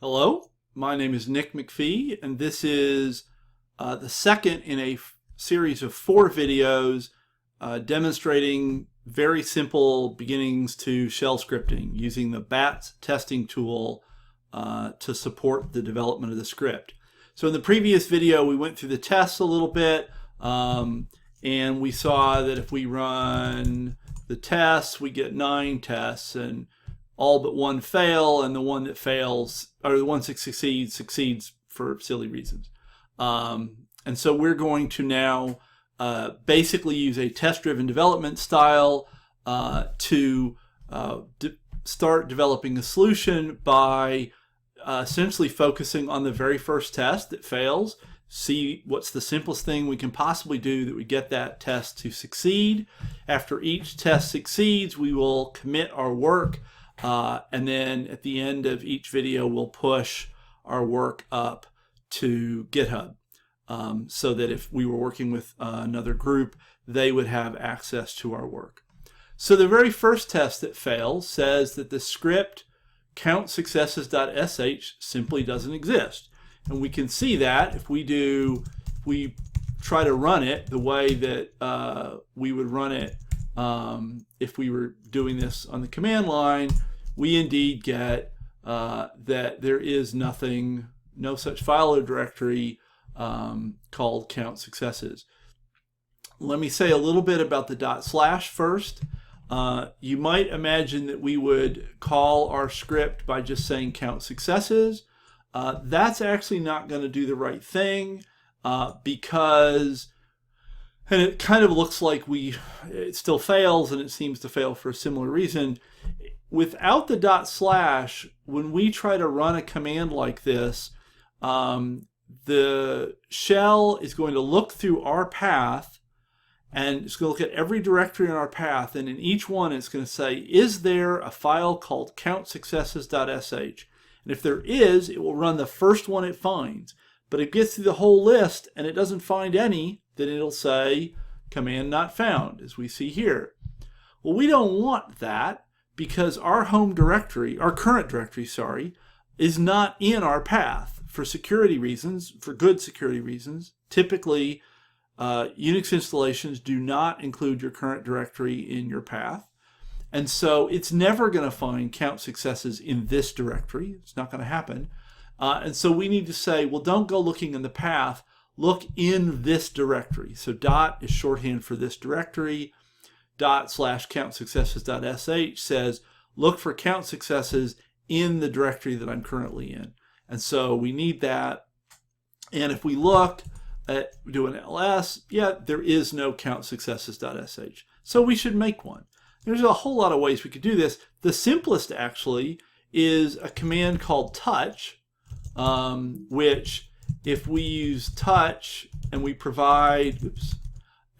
Hello, my name is Nick McPhee, and this is the second in a series of 4 videos demonstrating very simple beginnings to shell scripting using the BATS testing tool to support the development of the script. So in the previous video, we went through the tests a little bit, and we saw that if we run the tests, we get 9 tests, and all but one fail, and the one that fails, or the one that succeeds for silly reasons. And so we're going to now basically use a test-driven development style to start developing a solution by essentially focusing on the very first test that fails, see what's the simplest thing we can possibly do that would get that test to succeed. After each test succeeds, we will commit our work, and then at the end of each video, we'll push our work up to GitHub so that if we were working with another group, they would have access to our work. So the very first test that fails says that the script countsuccesses.sh simply doesn't exist. And we can see that if we try to run it the way that we would run it if we were doing this on the command line, we indeed get that there is no such file or directory called count successes. Let me say a little bit about the / first. You might imagine that we would call our script by just saying count successes. That's actually not going to do the right thing because, and it kind of looks like it still fails, and it seems to fail for a similar reason. Without the /, when we try to run a command like this, the shell is going to look through our path, and it's going to look at every directory in our path, and in each one it's going to say, is there a file called countsuccesses.sh? And if there is, it will run the first one it finds. But it gets through the whole list and it doesn't find any, then it'll say command not found, as we see here. Well, we don't want that because our home directory, our current directory, is not in our path for security reasons, for good security reasons. Typically, Unix installations do not include your current directory in your path. And so it's never going to find count successes in this directory. It's not going to happen. And so we need to say, well, don't go looking in the path, look in this directory. So dot is shorthand for this directory. ./countsuccesses.sh says, look for count successes in the directory that I'm currently in. And so we need that. And if we look at do an ls, yeah, there is no countsuccesses.sh. So we should make one. There's a whole lot of ways we could do this. The simplest actually is a command called touch, which if we use touch and we provide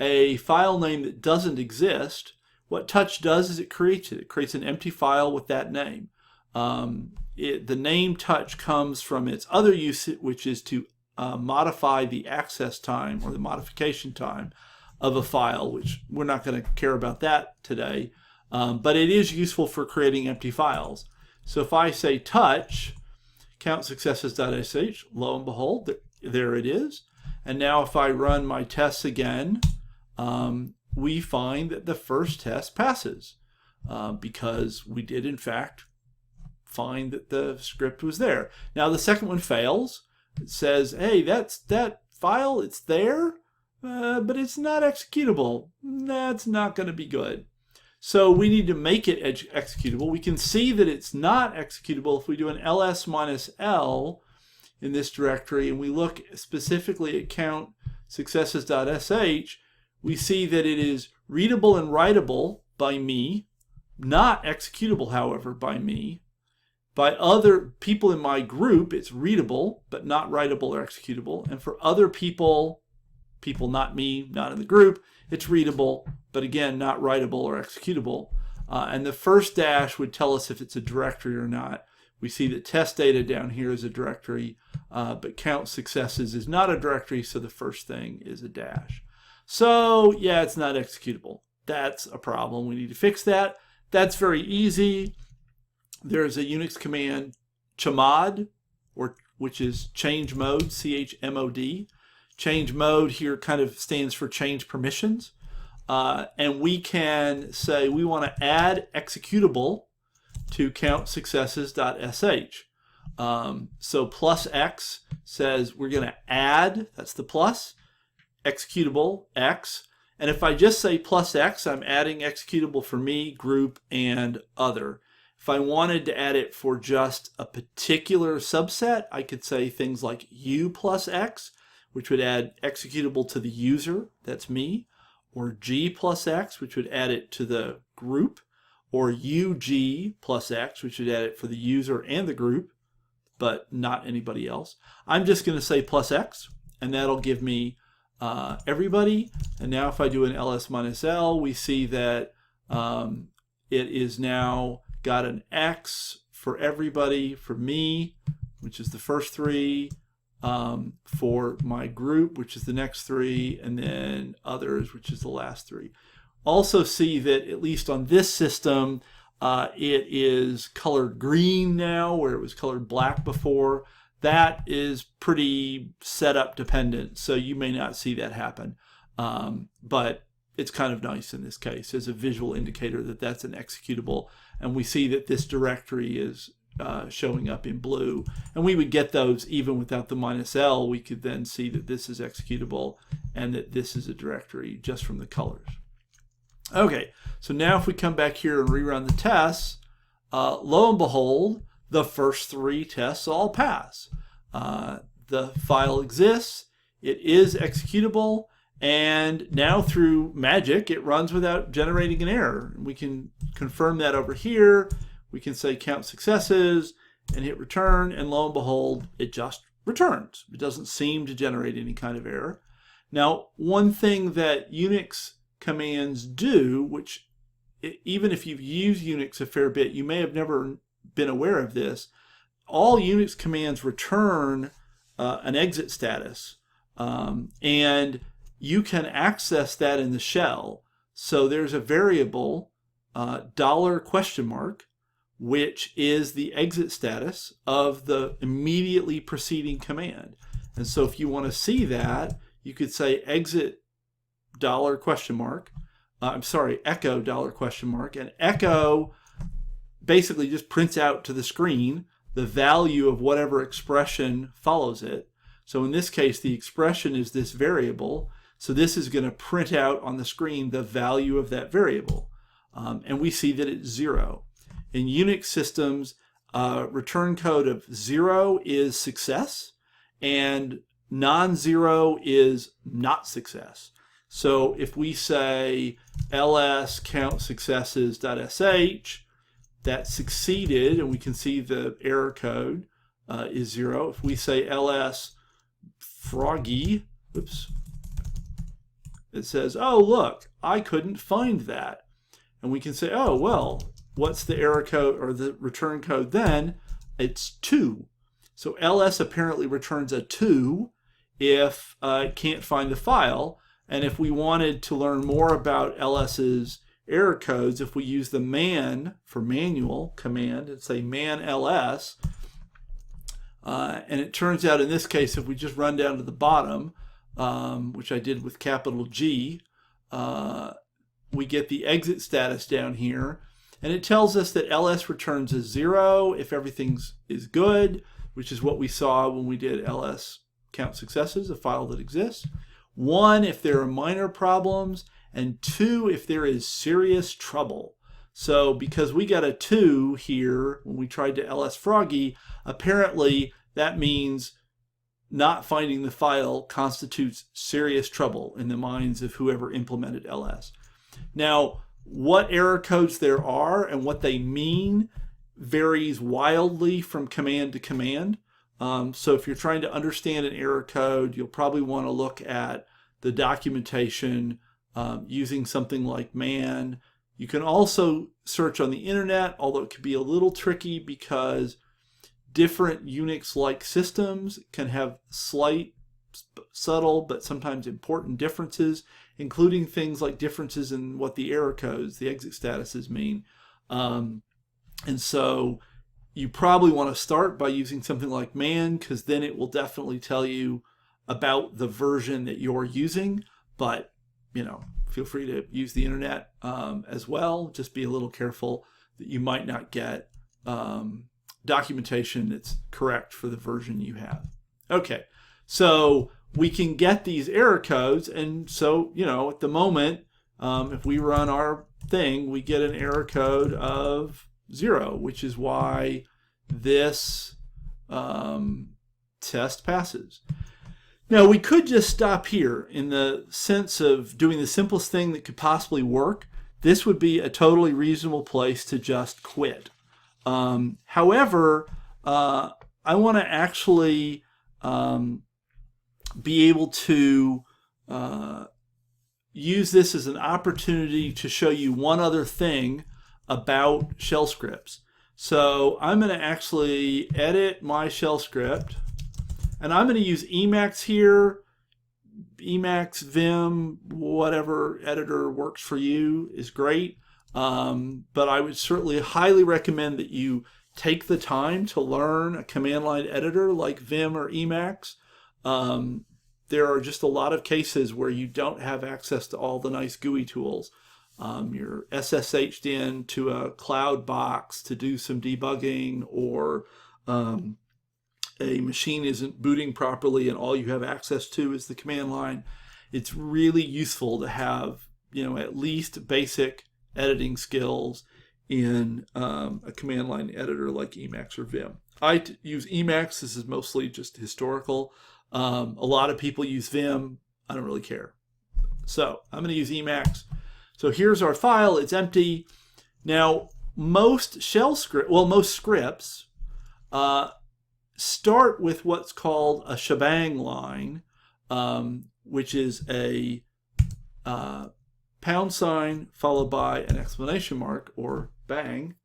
a file name that doesn't exist, what touch does is it creates it. It creates an empty file with that name. The name touch comes from its other use, which is to modify the access time or the modification time of a file, which we're not going to care about that today, but it is useful for creating empty files. So if I say touch countsuccesses.sh, lo and behold, there it is. And now if I run my tests again, we find that the first test passes because we did in fact find that the script was there. Now the second one fails. It says, hey, that file, it's there, but it's not executable. That's not going to be good. So we need to make it executable. We can see that it's not executable if we do an ls-l in this directory and we look specifically at countsuccesses.sh. We see that it is readable and writable by me, not executable, however, by me. By other people in my group, it's readable, but not writable or executable. And for other people not me, not in the group, it's readable, but again, not writable or executable. And the first dash would tell us if it's a directory or not. We see that test data down here is a directory, but count successes is not a directory, so the first thing is a dash. So yeah, it's not executable. That's a problem. We need to fix that. That's very easy. There's a Unix command, chmod, which is change mode, chmod. Change mode here kind of stands for change permissions. And we can say we want to add executable to countsuccesses.sh. So plus x says we're going to add, that's the plus, executable x. And if I just say plus x, I'm adding executable for me, group, and other. If I wanted to add it for just a particular subset, I could say things like u plus x, which would add executable to the user, that's me, or g plus x, which would add it to the group, or ug plus x, which would add it for the user and the group, but not anybody else. I'm just going to say plus x, and that'll give me everybody. And now if I do an ls minus l, we see that it is now got an x for everybody, for me, which is the first three, for my group, which is the next three, and then others, which is the last three. Also see that at least on this system, it is colored green now, where it was colored black before. That is pretty setup dependent, so you may not see that happen. But it's kind of nice in this case as a visual indicator that that's an executable. And we see that this directory is showing up in blue. And we would get those even without the -L. We could then see that this is executable and that this is a directory just from the colors. Okay, so now if we come back here and rerun the tests, lo and behold, the first three tests all pass. The file exists, it is executable, and now through magic it runs without generating an error. We can confirm that over here. We can say count successes and hit return, and lo and behold, it just returns. It doesn't seem to generate any kind of error. Now, one thing that Unix commands do, which even if you've used Unix a fair bit, you may have never been aware of this. All Unix commands return an exit status, and you can access that in the shell. So there's a variable $, which is the exit status of the immediately preceding command. And so if you want to see that, you could say exit $, echo $, and echo basically just prints out to the screen the value of whatever expression follows it. So in this case, the expression is this variable. So this is going to print out on the screen the value of that variable. And we see that it's 0. In Unix systems, return code of 0 is success, and non-zero is not success. So if we say ls count successes.sh, that succeeded, and we can see the error code is 0. If we say ls froggy, oops, it says, oh, look, I couldn't find that. And we can say, oh, well, what's the error code or the return code then? It's 2. So ls apparently returns a 2 if it can't find the file. And if we wanted to learn more about ls's error codes, if we use the man for manual command and say man ls, and it turns out in this case, if we just run down to the bottom, which I did with capital G, we get the exit status down here, and it tells us that ls returns a 0 if everything is good, which is what we saw when we did ls count successes, a file that exists. 1 if there are minor problems, and 2 if there is serious trouble. So because we got a 2 here when we tried to ls froggy, apparently that means not finding the file constitutes serious trouble in the minds of whoever implemented ls. Now, what error codes there are and what they mean varies wildly from command to command. So if you're trying to understand an error code, you'll probably want to look at the documentation using something like man. You can also search on the internet, although it can be a little tricky because different Unix-like systems can have slight, subtle, but sometimes important differences, including things like differences in what the error codes, the exit statuses mean. And so you probably want to start by using something like man, because then it will definitely tell you about the version that you're using. But, feel free to use the internet as well. Just be a little careful that you might not get documentation that's correct for the version you have. Okay, so we can get these error codes, and so, at the moment, if we run our thing, we get an error code of 0, which is why this test passes. Now, we could just stop here in the sense of doing the simplest thing that could possibly work. This would be a totally reasonable place to just quit. However, I want to actually be able to use this as an opportunity to show you one other thing about shell scripts. So I'm going to actually edit my shell script, and I'm going to use Emacs here. Emacs, Vim, whatever editor works for you is great. But I would certainly highly recommend that you take the time to learn a command line editor like Vim or Emacs. There are just a lot of cases where you don't have access to all the nice GUI tools. You're SSH'd in to a cloud box to do some debugging, or a machine isn't booting properly and all you have access to is the command line. It's really useful to have, at least basic editing skills in a command line editor like Emacs or Vim. I use Emacs. This is mostly just historical. A lot of people use Vim. I don't really care. So I'm going to use Emacs. So here's our file. It's empty. Now, most scripts start with what's called a shebang line, which is a pound sign followed by an exclamation mark, or bang.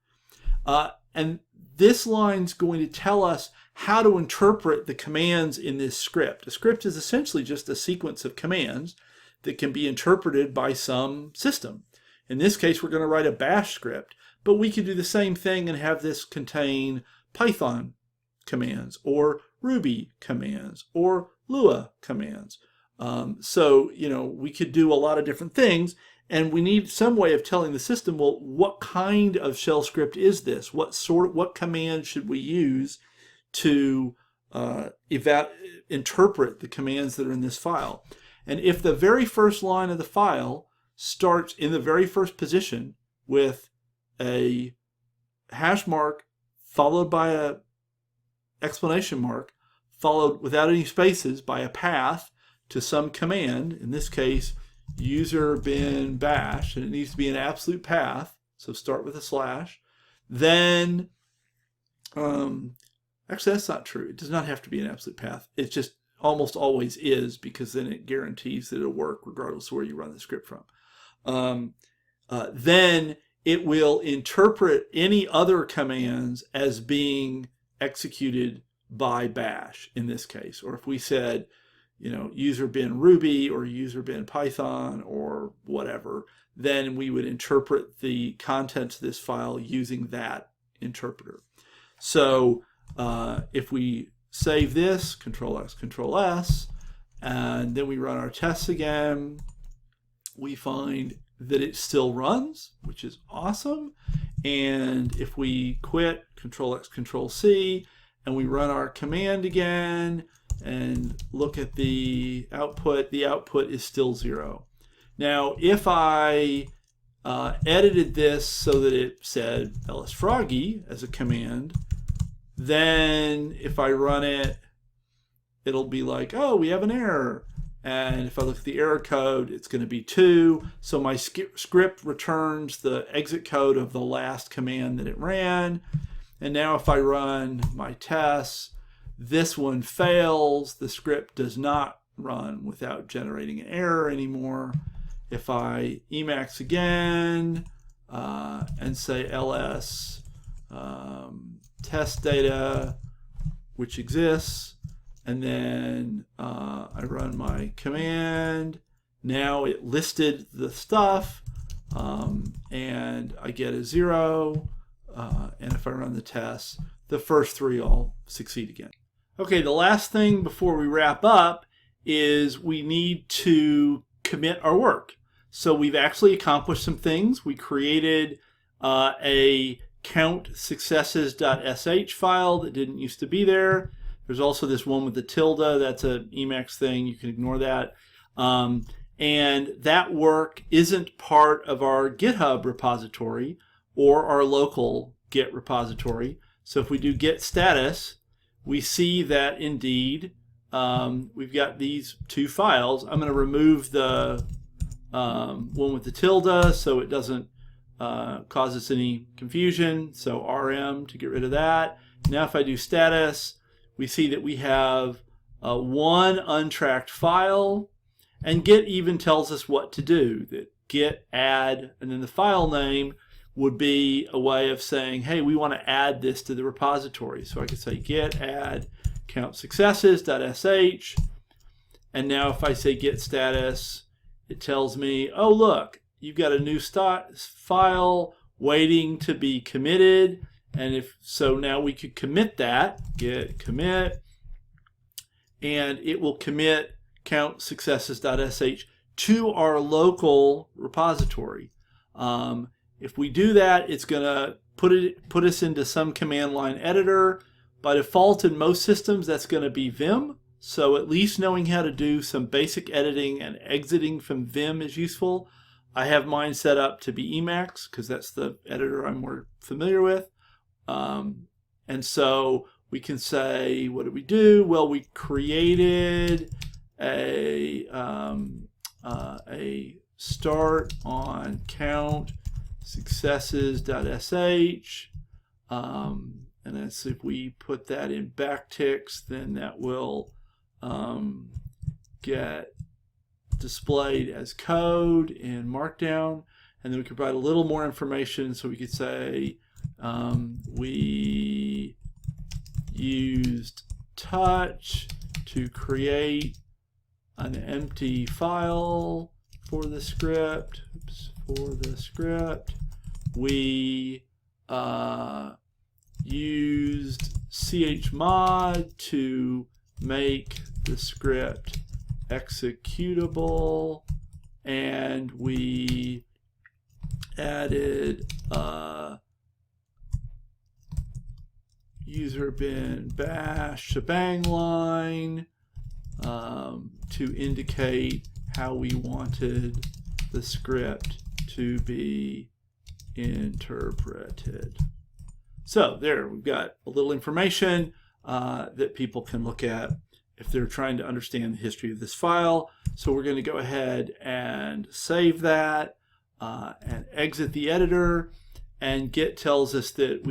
And this line's going to tell us how to interpret the commands in this script. A script is essentially just a sequence of commands that can be interpreted by some system. In this case, we're going to write a bash script, but we could do the same thing and have this contain Python commands, or Ruby commands, or Lua commands. So, we could do a lot of different things, and we need some way of telling the system, well, what kind of shell script is this? What command should we use to interpret the commands that are in this file? And if the very first line of the file starts in the very first position with a hash mark followed by a exclamation mark, followed without any spaces by a path to some command, in this case user bin bash, and it needs to be an absolute path, so start with a slash, then actually that's not true. It does not have to be an absolute path. It just almost always is, because then it guarantees that it'll work regardless of where you run the script from. Then it will interpret any other commands as being executed by bash in this case. Or if we said, user bin Ruby or user bin Python or whatever, then we would interpret the contents of this file using that interpreter. So if we save this, Control-X, Control-S, and then we run our tests again, we find that it still runs, which is awesome. And if we quit, Control-X, Control-C, and we run our command again and look at the output is still 0. Now, if I edited this so that it said lsfroggy as a command, then if I run it, it'll be like, oh, we have an error. And if I look at the error code, it's going to be 2. So my script returns the exit code of the last command that it ran. And now if I run my tests, this one fails. The script does not run without generating an error anymore. If I Emacs again and say ls test data, which exists, and then I run my command, now it listed the stuff, and I get a 0. And if I run the test the first 3 all succeed again. Okay, the last thing before we wrap up is we need to commit our work. So we've actually accomplished some things. We created a countsuccesses.sh file that didn't used to be there. There's also this one with the tilde. That's an Emacs thing. You can ignore that. And that work isn't part of our GitHub repository or our local Git repository. So if we do git status, we see that indeed we've got these 2 files. I'm going to remove the one with the tilde so it doesn't cause us any confusion. So rm to get rid of that. Now if I do status, we see that we have 1 untracked file, and Git even tells us what to do. That git add, and then the file name would be a way of saying, hey, we want to add this to the repository. So I could say git add countsuccesses.sh, and now if I say git status, it tells me, oh look, you've got a new file waiting to be committed. And if so, now we could commit that, git commit, and it will commit countsuccesses.sh to our local repository. If we do that, it's going to put us into some command line editor. By default in most systems, that's going to be Vim. So at least knowing how to do some basic editing and exiting from Vim is useful. I have mine set up to be Emacs because that's the editor I'm more familiar with. And so we can say, what did we do? Well, we created a start on count successes.sh, and then so if we put that in backticks, then that will get displayed as code in Markdown. And then we could provide a little more information, so we could say we used touch to create an empty file for the script. We used chmod to make the script executable, and we added user bin bash shebang line to indicate how we wanted the script to be interpreted. So there, we've got a little information that people can look at if they're trying to understand the history of this file. So we're going to go ahead and save that and exit the editor. And Git tells us that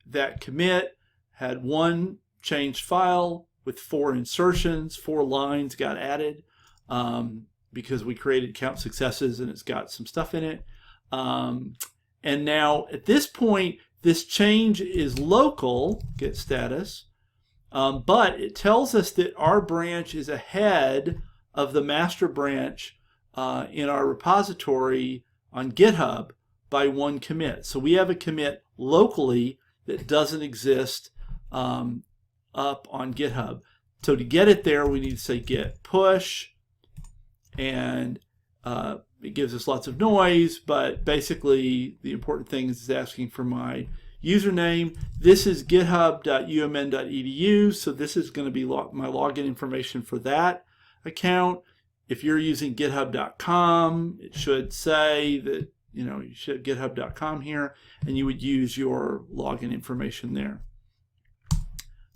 that commit had 1 changed file with 4 insertions, 4 lines got added because we created count successes and it's got some stuff in it. And now at this point, this change is local, git status, but it tells us that our branch is ahead of the master branch in our repository on GitHub by 1 commit. So we have a commit locally that doesn't exist up on GitHub. So to get it there, we need to say git push, and it gives us lots of noise, but basically the important thing is it's asking for my username. This is github.umn.edu, so this is going to be my login information for that account. If you're using github.com, it should say that you should have github.com here, and you would use your login information there.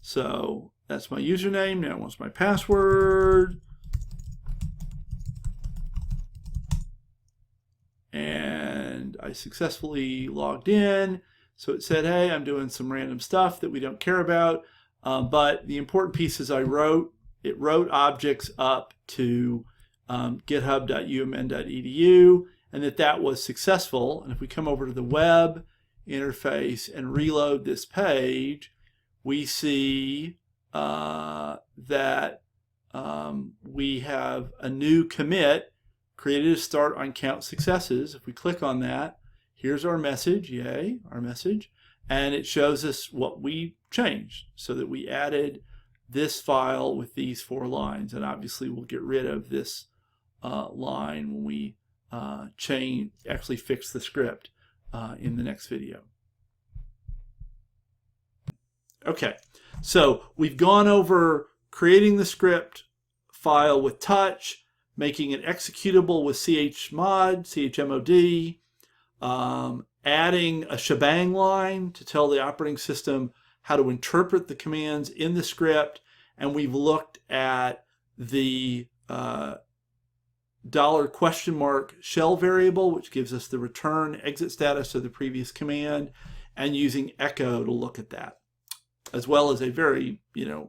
So that's my username. Now what's my password? And I successfully logged in. So it said, hey, I'm doing some random stuff that we don't care about. But the important piece is it wrote objects up to github.umn.edu, and that was successful. And if we come over to the web interface and reload this page, we see that we have a new commit created a start on count successes. If we click on that, here's our message, yay, our message. and it shows us what we changed, so that we added this file with these 4 lines. And obviously we'll get rid of this line when we actually fix the script in the next video. Okay, so we've gone over creating the script file with touch, making it executable with chmod, adding a shebang line to tell the operating system how to interpret the commands in the script, and we've looked at the $? Shell variable, which gives us the return exit status of the previous command, and using echo to look at that, as well as a very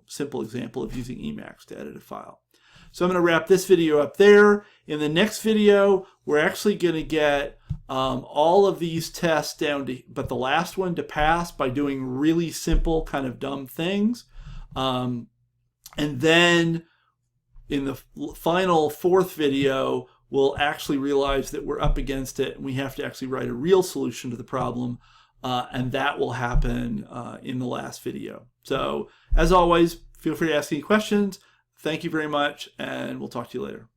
simple example of using Emacs to edit a file. So I'm going to wrap this video up there. In the next video, we're actually going to get all of these tests down to, but the last one to pass by doing really simple kind of dumb things. And then in the final 4th video, we'll actually realize that we're up against it and we have to actually write a real solution to the problem. And that will happen in the last video. So as always, feel free to ask any questions. Thank you very much, and we'll talk to you later.